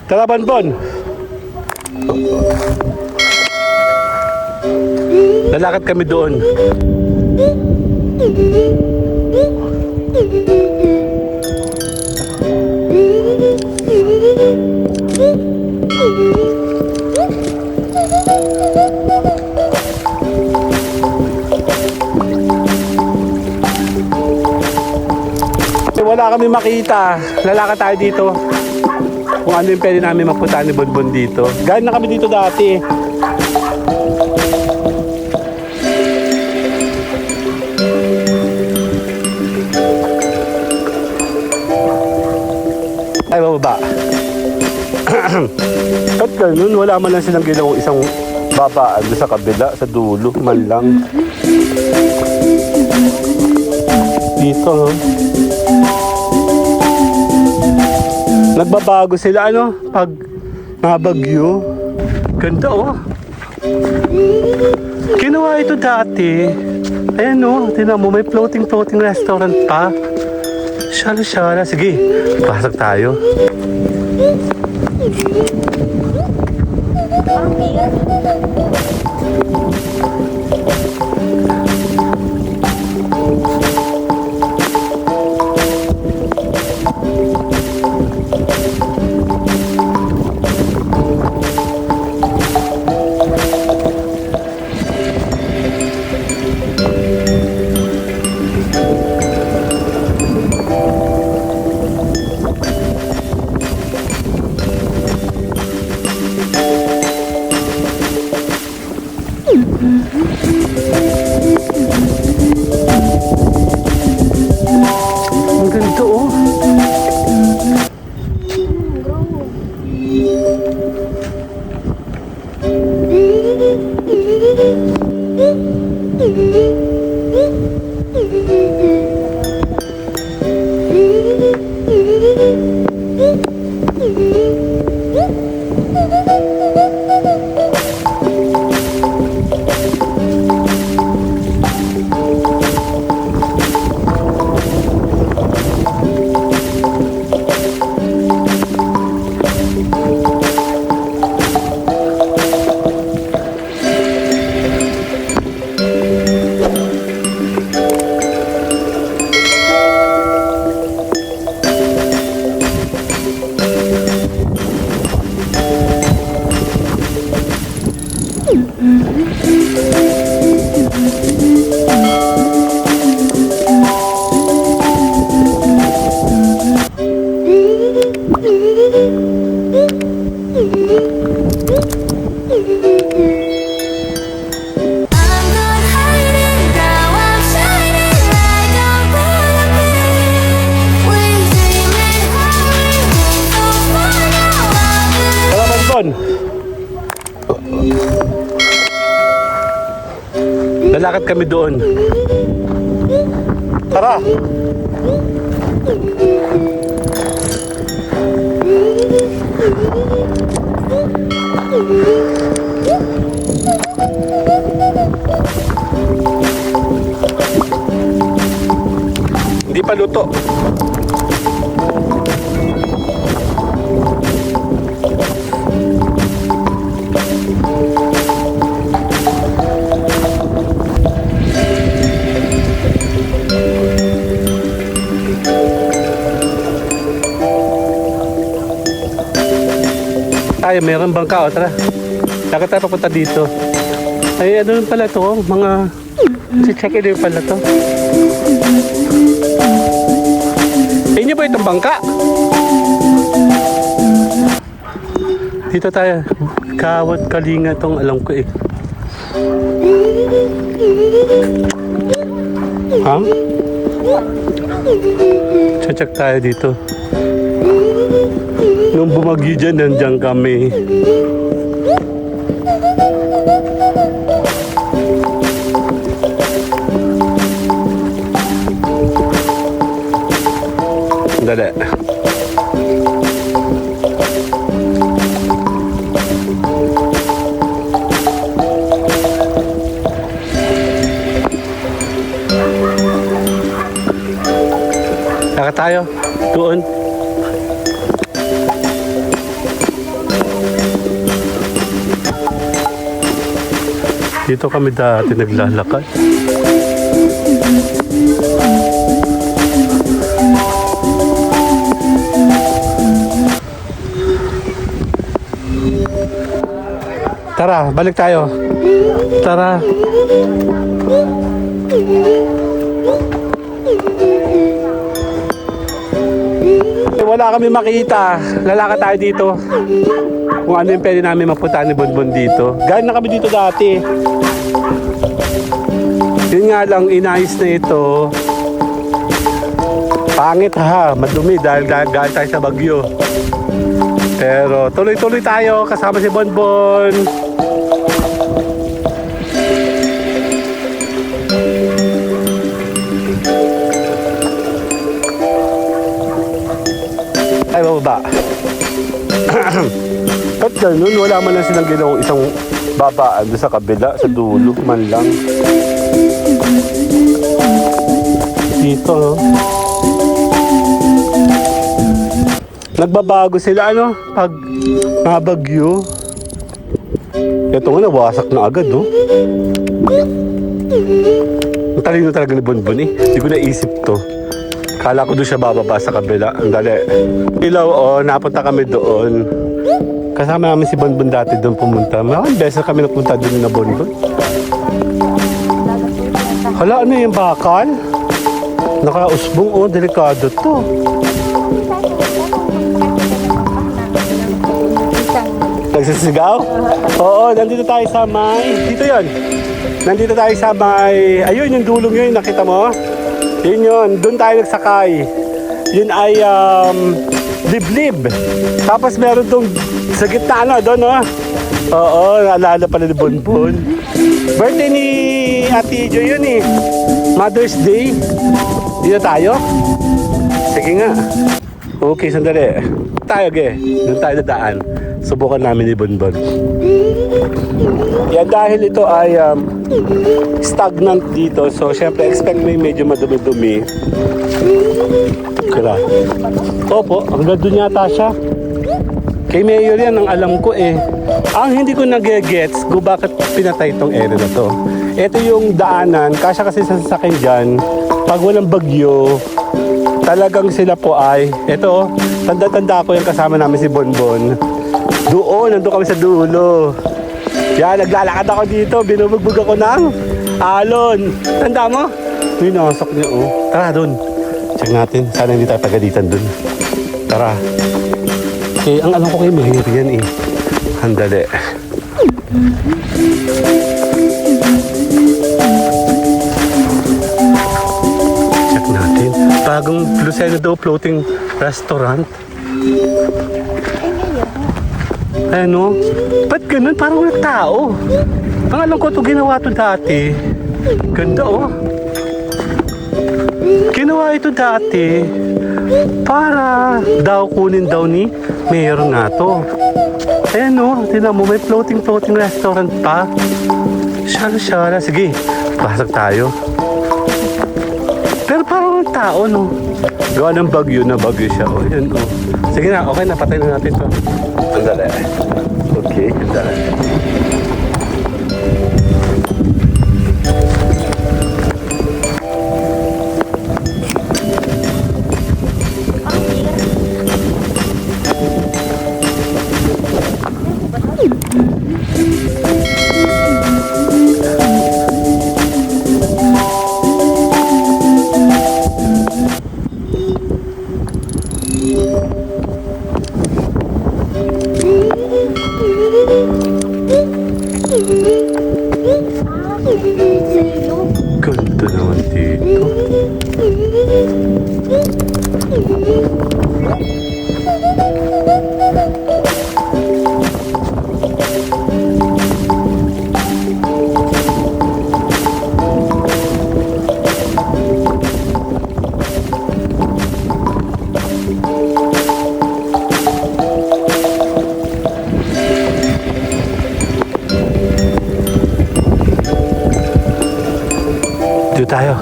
Tara, Bonbon. Lalakad kami doon. Wala kami makita. Lalakad tayo dito. Kung ano yung pwede namin mapunta ni Bonbon dito. Galing na kami dito dati. Ay, bababa. At ganun, wala man lang silang ginawang isang babaan doon sa kabila, sa dulo, man lang. Dito, no? Nagbabago sila, ano? Pag nabagyo. Ganda, oh. Ginawa ito dati. Ayan, oh. Tingnan mo, may floating restaurant pa. Shala. Sige, pasok tayo. Ang ganda, oh. Lalakad kami doon. Tara. Hindi pa luto. Tayo, meron bangka, o tara. Lakad tayo papunta dito. Ay, ano pala to? Mga check-in din pala to. Inyo ba itong bangka? Dito tayo. Kawat Kalinga tong alam ko eh. Ha? Check tayo dito. Nung bumagyo dyan, nandiyan kami. Dali. Saka tayo. Doon. Dito kami dati naglalakad. Tara, balik tayo. Tara. Wala kami makita. Lalakad tayo dito. Kung ano yung pwede namin mapuntahan ni Bonbon dito. Galing na kami dito dati. Yun nga lang, inayos na ito. Pangit ha, madumi dahil galing tayo sa bagyo. Pero tuloy-tuloy tayo kasama si Bonbon. Ay, bababa. At ganun, wala man lang silang ginawang isang babaan doon sa kabila, sa dulo, man lang. Dito, no? Nagbabago sila, ano? Pag nabagyo. Ito nga, nawasak na agad, no? Ang talino talaga ni Bonbon, eh. Hindi ko naisip to. Kala ko doon siya bababa sa kabila. Ang dali. Ilaw, oh, napunta kami doon. Kasama namin si Bonbon dati doon pumunta. Maraming beses kami napunta doon na Bonbon. Hala, ano yung bakal? Nakausbong, oh, delikado to. Nagsisigaw? Oo, nandito tayo sa may... Dito yon. Nandito tayo sa may... Ayun, yung dulong yun, nakita mo? Yun yun, doon tayo nagsakay. Yun ay liblib. Tapos meron doon sa gitna, ano, doon, no? Oo, naalala pala ni Bonbon. Birthday ni Ate Jo yun eh. Mother's Day. Dito tayo? Sige nga. Okay, sandali. Tayo, ge. Doon tayo dadaan. Subukan namin ni Bonbon. Yan dahil ito ay stagnant dito. So, syempre, expect mo yung medyo madumi-dumi. Kira. Opo, hanggang doon yata siya. Kay Mayor yan, ang alam ko eh. Ang hindi ko nag-gets kung bakit pinatay itong area na to. Ito yung daanan, kasya kasi sa sasakyan dyan, pag walang bagyo, talagang sila po ay, ito, tanda-tanda ko yung kasama namin si Bonbon. Doon, nandun kami sa dulo. Yan, naglalakad ako dito. Binubugbog ako ng alon. Tanda mo? Pinasok niya, oh. Tara, doon. Check natin. Sana hindi tayo pagalitan doon. Tara. Eh, ang alam ko kay Mahir yan, eh. Handali. Check natin. Bagong Lucena daw floating restaurant. Ano? Ba't ganun? Parang walang tao. Ang alam ko ito, ginawa ito dati. Ganda, oh. Ginawa ito dati para daw kunin daw ni Mayor nga to. Ayan, oh. Tignan mo, may floating restaurant pa. Shala. Sige, pasok tayo. Pero parang walang tao, no? Gawa ng bagyo na bagyo siya, oh. Ayan, oh. Sige na, okay na. Patay na natin ito. Andale. Okay, andale. Ganda naman dito. Dito tayo.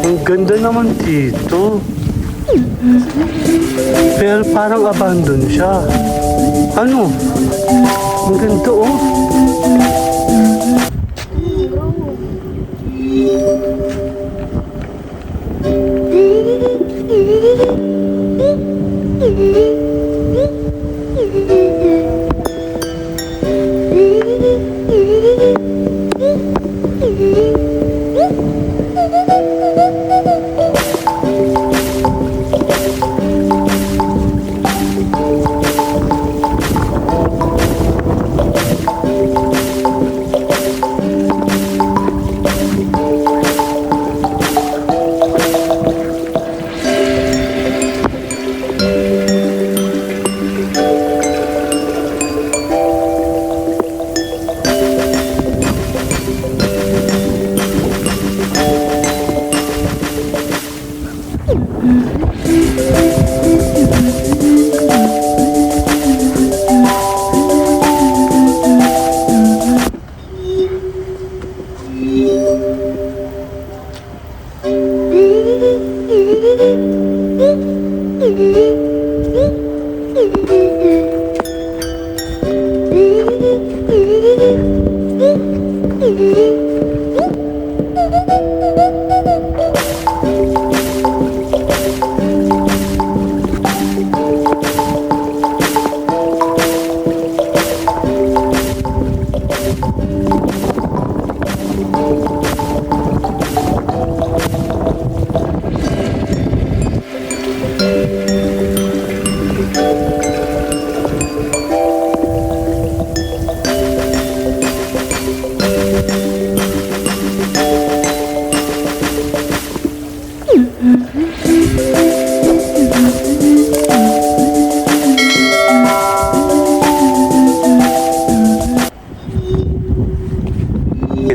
Ang ganda naman dito. Pero parang abandon siya. Ano? Ang ganda oh.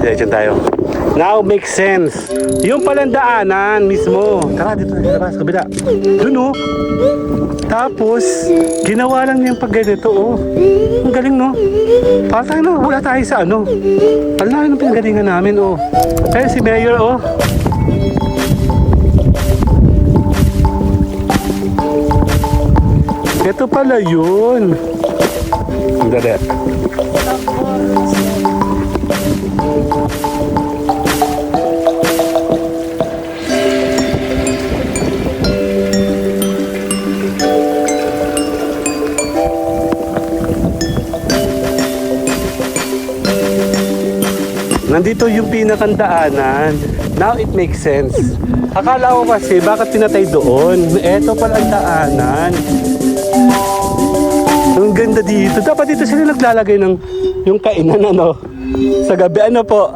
Diretso tayo. Now makes sense. Yung palang daanan mismo. Tara, dito na labas, kabila. Dun oh. Tapos, ginawa lang niya yung pag ganito oh. Ang galing no? Parang no, wala tayo sa ano. Ang laki ng pinagalingan namin oh. Eh, si Mayor oh. Ito pala yun. Ang dali. Nandito yung pinakandaanan. Now it makes sense. Akala ko kasi bakit pinatay doon. Eto pala ang daanan. Ang ganda dito. Dapat dito sila naglalagay ng yung kainan ano. Sa gabi ano po.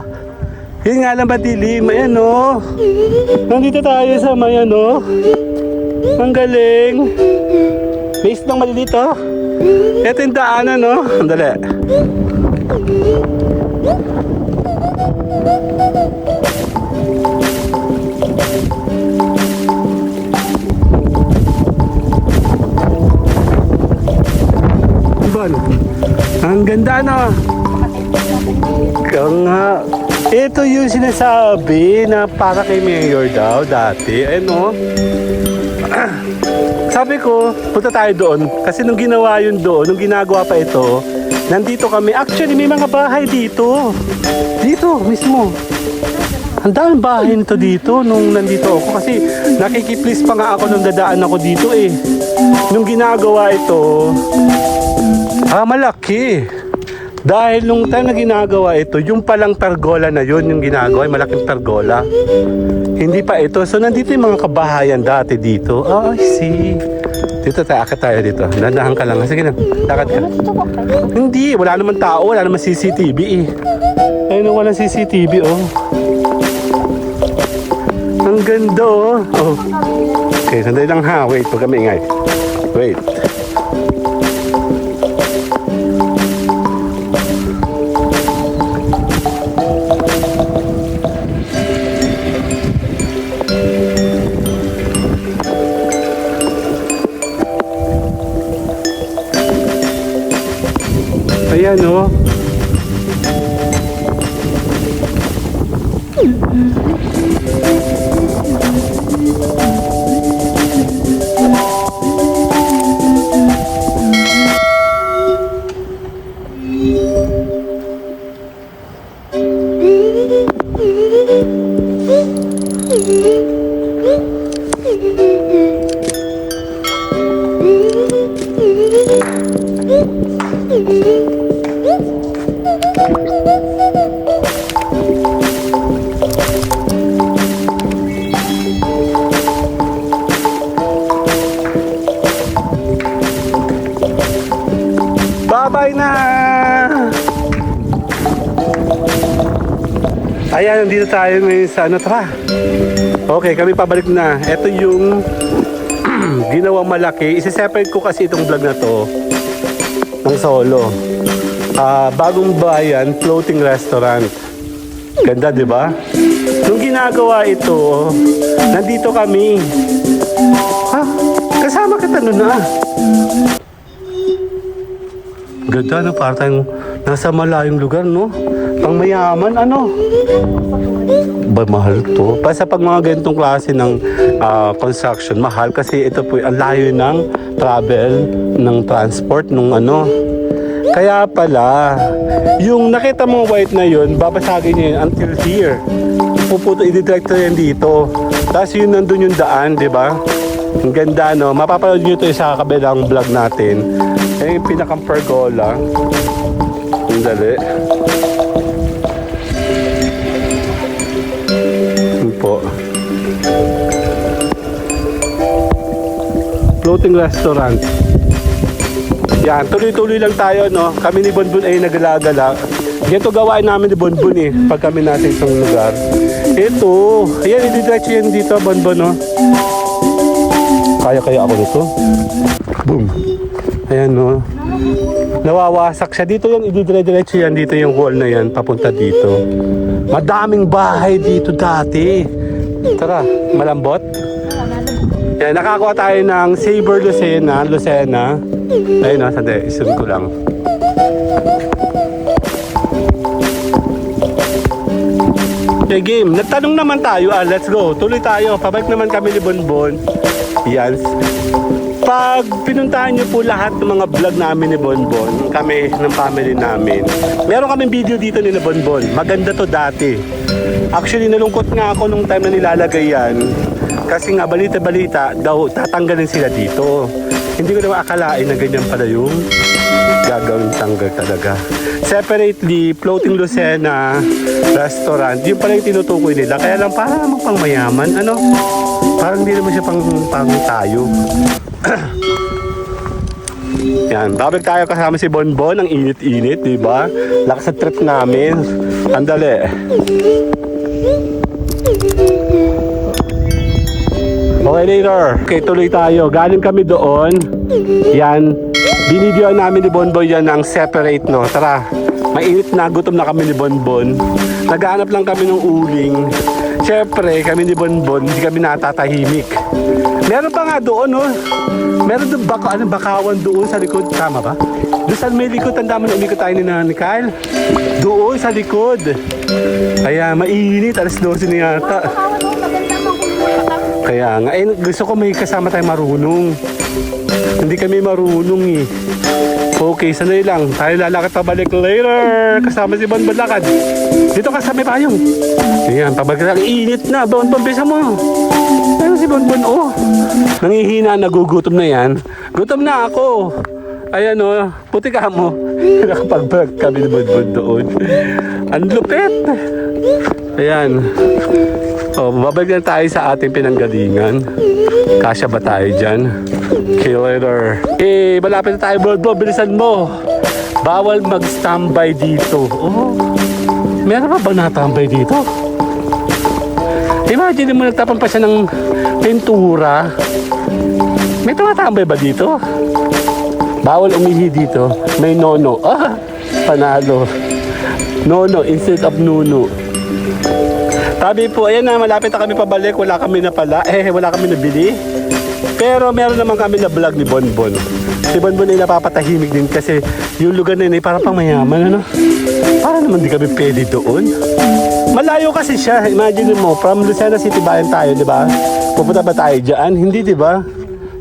Yun nga lang madilim. Ayan o. Nandito tayo sa may ano. Ang galing. May islang malilito. Eto yung daanan no. Andali. Ang ganda na. Kaya nga, ito yung sinasabi na para kay Mayor daw dati. Ano? Sabi ko, punta tayo doon. Kasi nung ginawa yun doon, nung ginagawa pa ito, nandito kami. Actually, may mga bahay dito. Dito mismo. Ang daming bahay nito dito nung nandito ako. Kasi nakikiplis pa nga ako nung dadaan ako dito eh. Nung ginagawa ito, malaki. Dahil nung time na ginagawa ito, yung palang pergola na yun, yung ginagawa, yung malaking pergola. Hindi pa ito. So, nandito yung mga kabahayan dati dito. Oh, I see. Dito tayo, akit tayo dito. Dandahan ka lang. Sige na, lakad ka. Hindi, wala naman tao, wala naman CCTV eh. Ayun, walang CCTV oh. Ang ganda oh. Oh. Okay, sandali lang ha. Wait, huwag kami ingay. Wait. Ayan oh. Babay na! Ayan, nandito tayo ngayon sa ano, tara. Okay, kami pabalik na. Ito yung ginawang malaki. Isi-separate ko kasi itong vlog na to ng solo. Bagong bayan, floating restaurant. Ganda, di ba? Nung ginagawa ito, nandito kami. Ha? Kasama kita nun na. Ganda, no? Parang nasa malayong lugar, no? Pang mayaman, ano? Ba, mahal to. Basta pag mga ganitong klase ng construction, mahal kasi ito po ang layo ng travel, ng transport, nung ano. Kaya pala, yung nakita mong white na yun, babasagin niya yun until here. Puputo, i-direct yan dito. Tapos yun nandun yung daan, di ba? Ang ganda, no? Mapapanood nyo ito sa kabilang vlog natin. Yung pinakang pergola. Ang dali. Po. Floating restaurant. Yan, tuloy-tuloy lang tayo, no? Kami ni Bonbon ay nagala-gala. Ganito gawain namin ni Bonbon eh, pag kami nasa isang lugar. Ito, ayan, i-diretso yan dito, Bonbon, no? Kaya ako nito. Boom. Ayan, no? Nawawasak siya. Dito yan, i-diretso yan. Dito yung wall na yan, papunta dito. Madaming bahay dito dati. Tara, malambot. Yan, nakakuha tayo ng Sabre Lucena. Ayun na, sandali, isun ko lang. Okay, game. Nagtanong naman tayo. Let's go. Tuloy tayo. Pabalik naman kami ni Bonbon. Yan. Pag pinuntahan nyo po lahat ng mga vlog namin ni Bonbon, kami ng family namin, meron kaming video dito ni Bonbon. Maganda to dati. Actually, nalungkot nga ako nung time na nilalagay yan. Kasi nga, balita-balita, daw tatanggalin sila dito. Hindi ko naman akalain na ganyan pala yung gagawin tanggal talaga. Separately, Floating Lucena Restaurant, yung pala yung tinutukoy nila. Kaya lang, parang namang pang mayaman. Ano? Parang hindi naman siya pang tayo. Yan, babalik tayo kasama si Bonbon. Ang init-init, di ba? Lakas sa trip namin. Andali. Okay, later. Okay, tuloy tayo. Galing kami doon. Yan. Binidyoan namin ni Bonbon yan ng separate, no? Tara. Mainit na. Gutom na kami ni Bonbon. Naghahanap lang kami ng uling. Siyempre, kami ni Bonbon, hindi kami natatahimik. Meron pa nga doon, no? Meron doon bakawan doon sa likod. Tama ba? Doon sa may likod, tanda mo na umikot tayo ni Kyle. Doon sa likod. Kaya mainit, alas 12 na yata. Kaya nga, gusto ko may kasama tayo marunong. Hindi kami marunong eh. Okay, sanay lang. Tayo lalakad pabalik later. Kasama si Bonbon lakad. Dito ka sa may payong. Ayan, pabalik lang. Init na. Bonbon, bisa mo. Ayun si Bonbon, oh. Nangihina, nagugutom na yan. Gutom na ako. Ayan, oh. Puti ka mo. Nakapag-vlog kami ni Bonbon doon. Ang lupit. Ayan. Oh, babalik na tayo sa ating pinanggalingan. Kasya ba tayo dyan? Okay, later. Eh, malapit na tayo, bro. Bilisan mo. Bawal mag-standby dito. Oh, meron pa ba natambay dito? Imagine mo, nagtapon pa siya ng pintura. May tumatambay ba dito? Bawal umihi dito. May nono. Ah, panalo. Nono instead of nuno. Sabi po, ayan na, malapit na kami pabalik. Wala kami na pala. Wala kami nabili. Pero meron naman kami na vlog ni Bonbon. Si Bonbon ay napapatahimik din kasi yung lugar na yun ay parang pang mayaman, ano? Parang naman di kami pwede doon. Malayo kasi siya. Imagine mo, from Lucena City Bayan tayo, di ba? Pupunta ba tayo dyan? Hindi, di ba?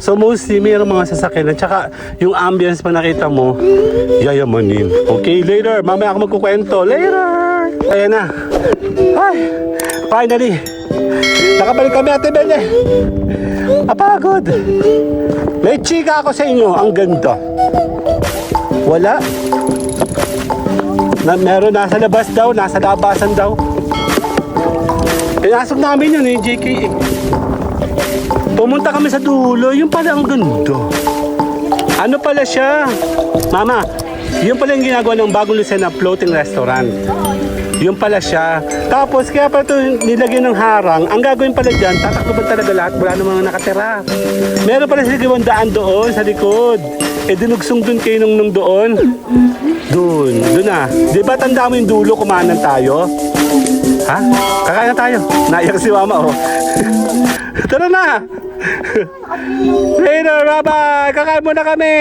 So mostly, mayroong mga sasakyan. At saka, yung ambience pa nakita mo, yayamanin. Okay, later. Mamaya ako magkukwento. Later! Ayan na. Ay, finally. Nakabalik kami, Ate Belle. Apagod. May chika ako sa inyo. Ang ganda. Wala. Meron nasa labas daw. Nasa labasan daw. Pinasok namin yun eh, JK. Pumunta kami sa dulo. Yung pala ang ganda. Ano pala siya? Mama, Yung pala yung ginagawa ng bagong Lucena floating restaurant. Yung pala siya. Tapos kaya pala ito nilagyan ng harang. Ang gagawin pala dyan, tatakloban talaga lahat. Wala namang nakatira. Meron pala sila gawang daan doon sa likod. Eh dinugsong dun kayo nung doon. Doon na. Di ba tanda mo yung dulo, kumanan tayo? Ha? Kakain na tayo. Naiyak si mama, oh. Tara na! Later, bye-bye! Kakain muna kami!